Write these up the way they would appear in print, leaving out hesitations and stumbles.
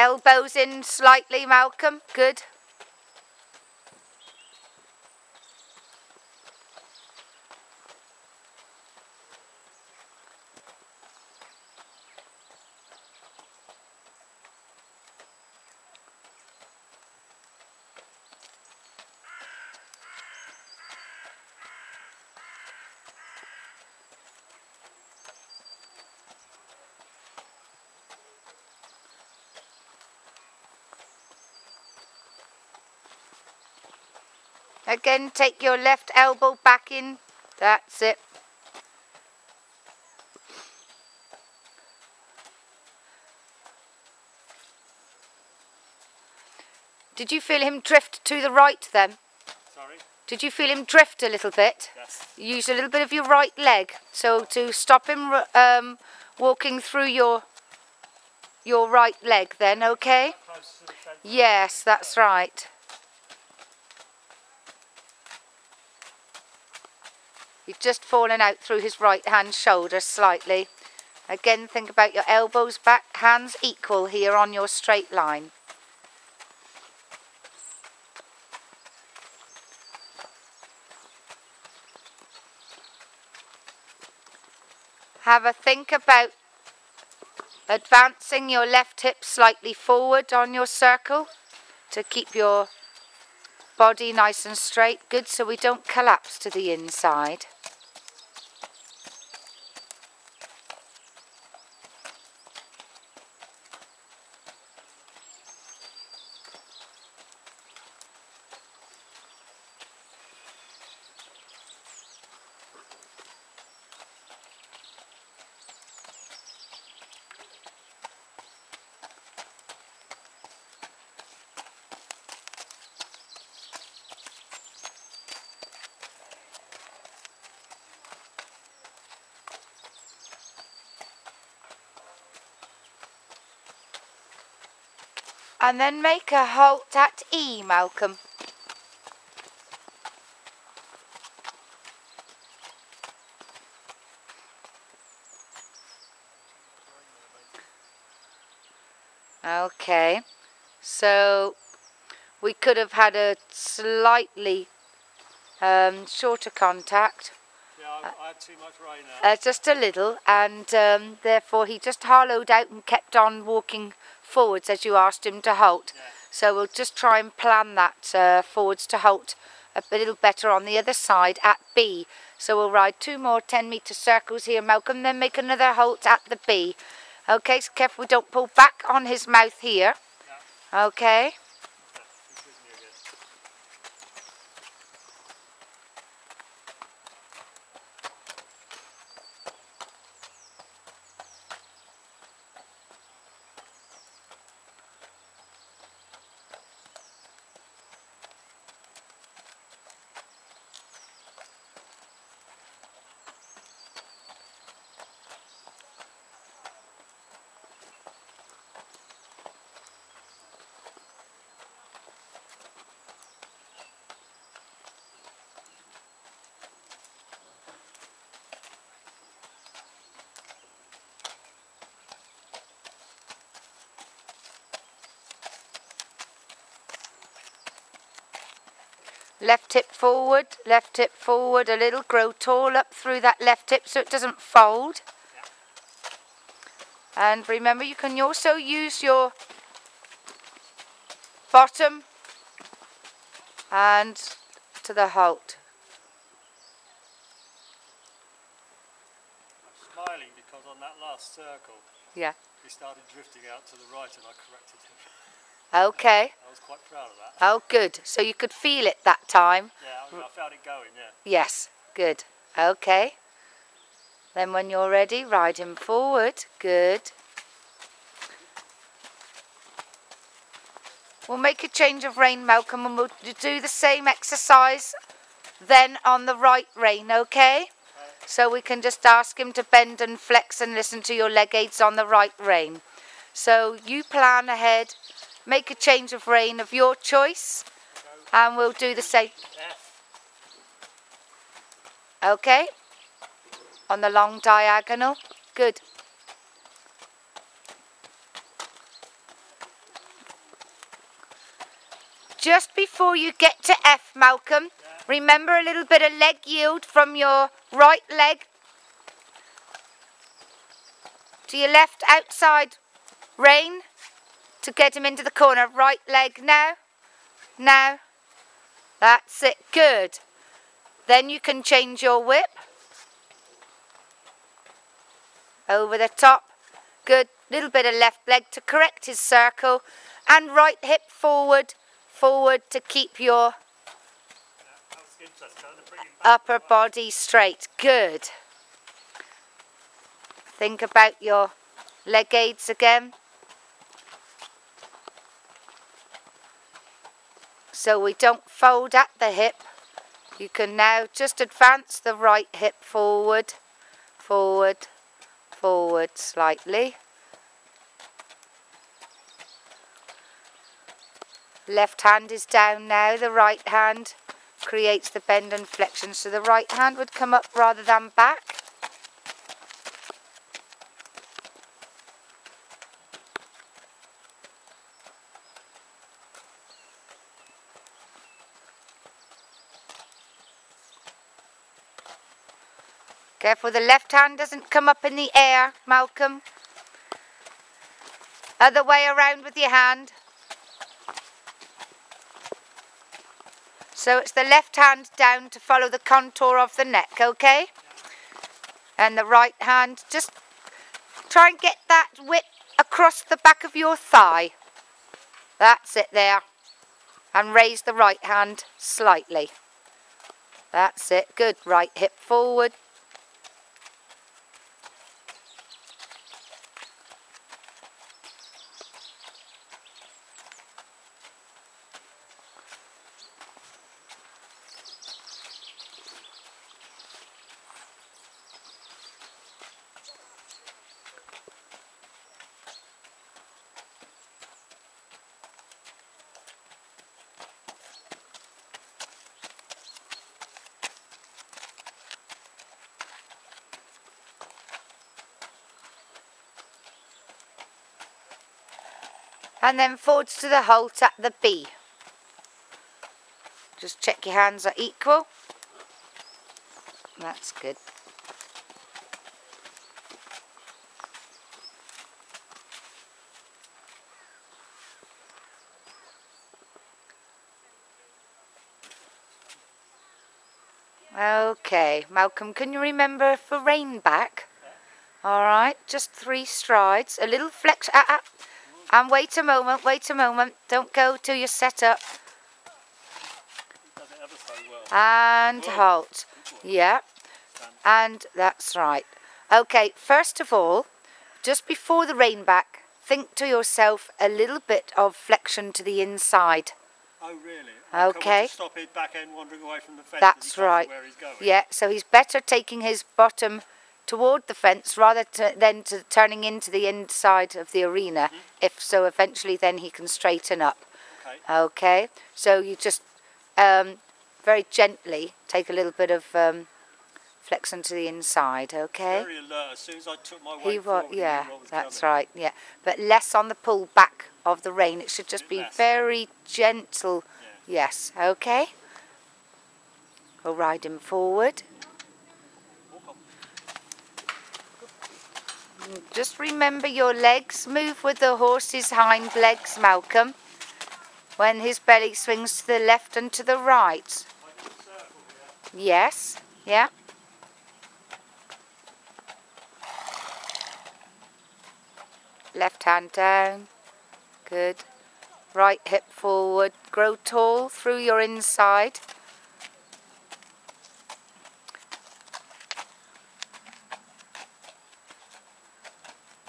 Elbows in slightly, Malcolm. Good. Again, take your left elbow back in. That's it. Did you feel him drift to the right then? Sorry? Did you feel him drift a little bit? Yes. Use a little bit of your right leg. So to stop him walking through your right leg then, okay? Yes, that's right. He's just fallen out through his right hand shoulder slightly. Again, think about your elbows back, hands equal here on your straight line. Have a think about advancing your left hip slightly forward on your circle to keep your body nice and straight. Good, so we don't collapse to the inside. And then make a halt at E, Malcolm. Okay, so we could have had a slightly shorter contact. Yeah, I had too much rain now. Just a little, and therefore he just hollowed out and kept on walking forwards as you asked him to halt. Yeah. So we'll just try and plan that forwards to halt a little better on the other side at B. So we'll ride 2 more 10-metre circles here, Malcolm, then make another halt at the B. Okay, so careful we don't pull back on his mouth here. Yeah. Okay. Left hip forward a little, grow tall up through that left hip so it doesn't fold. Yeah. And remember, you can also use your bottom and to the halt. I'm smiling because on that last circle, yeah, he started drifting out to the right and I corrected him. Okay. I was quite proud of that. Oh, good. So you could feel it that time? Yeah, I felt it going, yeah. Yes, good. Okay. Then when you're ready, ride him forward. Good. We'll make a change of rein, Malcolm, and we'll do the same exercise then on the right rein, okay? So we can just ask him to bend and flex and listen to your leg aids on the right rein. So you plan ahead. Make a change of rein of your choice, and we'll do the same. Okay? On the long diagonal. Good. just before you get to F, Malcolm, remember a little bit of leg yield from your right leg to your left outside rein to get him into the corner. Right leg now. Now. That's it. Good. Then you can change your whip. Over the top. Good. Little bit of left leg to correct his circle. And right hip forward. Forward to keep your upper body straight. Good. Think about your leg aids again. So we don't fold at the hip. You can now just advance the right hip forward, forward, forward slightly. Left hand is down now, the right hand creates the bend and flexion. So the right hand would come up rather than back. Careful the left hand doesn't come up in the air, Malcolm. Other way around with your hand. So it's the left hand down to follow the contour of the neck, okay? And the right hand, just try and get that whip across the back of your thigh. That's it there. And raise the right hand slightly. That's it, good. Right hip forward. And then forwards to the halt at the B. Just check your hands are equal. That's good. Okay, Malcolm, can you remember for rein back? All right, just 3 strides, a little flex. And wait a moment, don't go till you're set up. And halt. Yeah, and that's right. Okay, first of all, just before the rein back, think to yourself a little bit of flexion to the inside. Oh, really? Okay. To stop his back end wandering away from the fence. That's right. Where he's going. Yeah, so he's better taking his bottom toward the fence rather than turning into the inside of the arena. If so, eventually then he can straighten up. Okay, so you just very gently take a little bit of flexion to the inside. Okay. Very alert. As soon as I took my weight forward, yeah, that's right. Yeah, but less on the pull back of the rein. It should just be less. very gentle. Yeah. Yes. Okay. We'll ride him forward. Just remember your legs. Move with the horse's hind legs, Malcolm, when his belly swings to the left and to the right. Yes, yeah. Left hand down. Good. Right hip forward. Grow tall through your inside.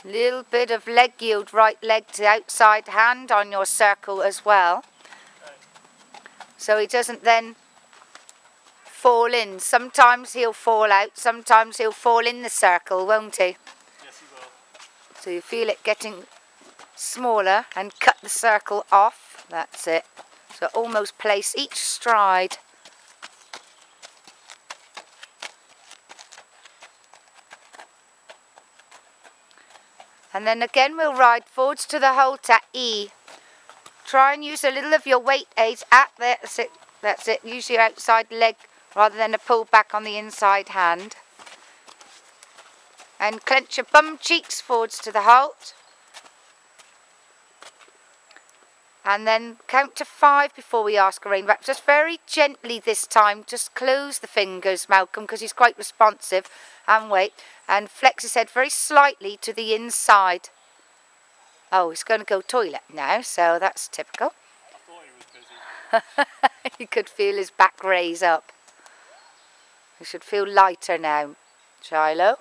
Little bit of leg yield, right leg to outside hand on your circle as well. So he doesn't then fall in. Sometimes he'll fall out, sometimes he'll fall in the circle, won't he? Yes, he will. So you feel it getting smaller and cut the circle off. That's it. So almost place each stride. And then again we'll ride forwards to the halt at E. try and use a little of your weight aids at there. That's it. That's it. Use your outside leg rather than a pull back on the inside hand. And clench your bum cheeks forwards to the halt. And then count to 5 before we ask a rein back. Just very gently this time. Just close the fingers, Malcolm, because he's quite responsive. And wait. And flex his head very slightly to the inside. Oh, he's going to go toilet now, so that's typical. I thought he was busy. You could feel his back raise up. He should feel lighter now, Shiloh.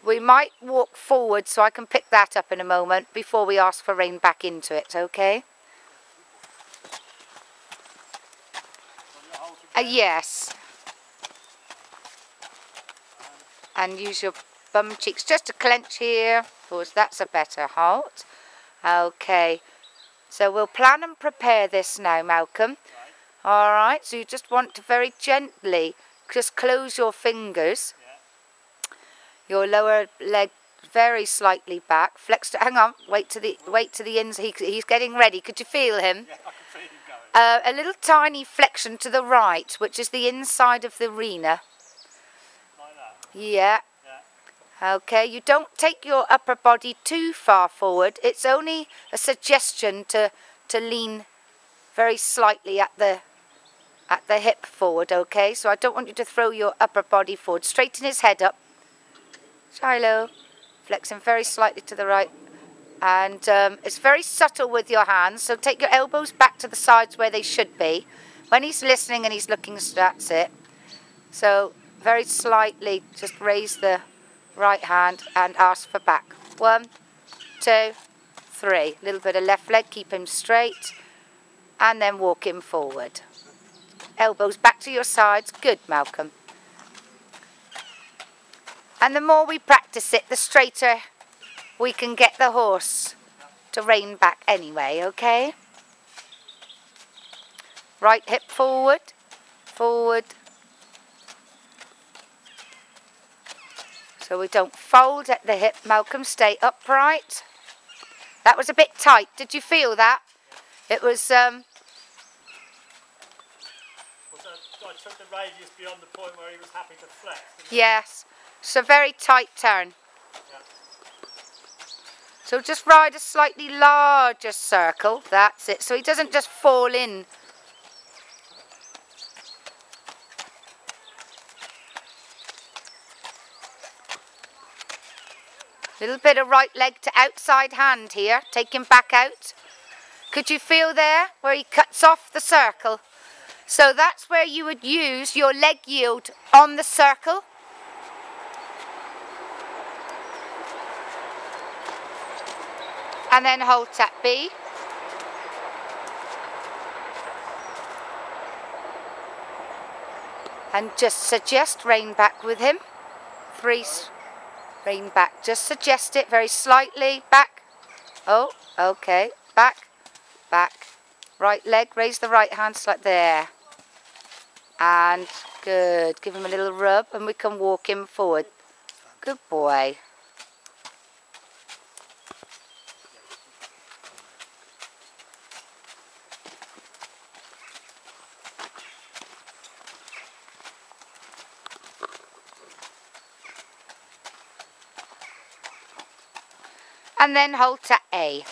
We might walk forward so I can pick that up in a moment before we ask for rein back into it, okay? Yes. And use your bum cheeks just to clench here. Because that's a better halt. Okay. So we'll plan and prepare this now, Malcolm. Alright, so you just want to very gently just close your fingers. Your lower leg very slightly back. Flex to, hang on, wait to the ins. He's getting ready. Could you feel him? Yeah, I can feel him going. A little tiny flexion to the right, which is the inside of the arena. Like that? Yeah. Yeah. Okay, you don't take your upper body too far forward. It's only a suggestion to lean very slightly at the hip forward, okay? So I don't want you to throw your upper body forward. Straighten his head up. Shiloh. Flex him very slightly to the right. And it's very subtle with your hands, so take your elbows back to the sides where they should be. When he's listening and he's looking, that's it. So very slightly just raise the right hand and ask for back. 1, 2, 3. A little bit of left leg, keep him straight. And then walk him forward. Elbows back to your sides. Good, Malcolm. And the more we practice it, the straighter we can get the horse to rein back anyway, okay? Right hip forward, forward. So we don't fold at the hip, Malcolm, stay upright. That was a bit tight, did you feel that? It was, I took the radius beyond the point where he was happy to flex. yes, it's a very tight turn. Yeah. So just ride a slightly larger circle, that's it, so he doesn't just fall in. Little bit of right leg to outside hand here, take him back out. Could you feel there where he cuts off the circle? So that's where you would use your leg yield on the circle. And then hold at B. And just suggest rein back with him. 3, rein back. Just suggest it very slightly. Back. Oh, okay. Back. Back. Right leg. Raise the right hand like there. And good. Give him a little rub and we can walk him forward. Good boy. And then hold to A.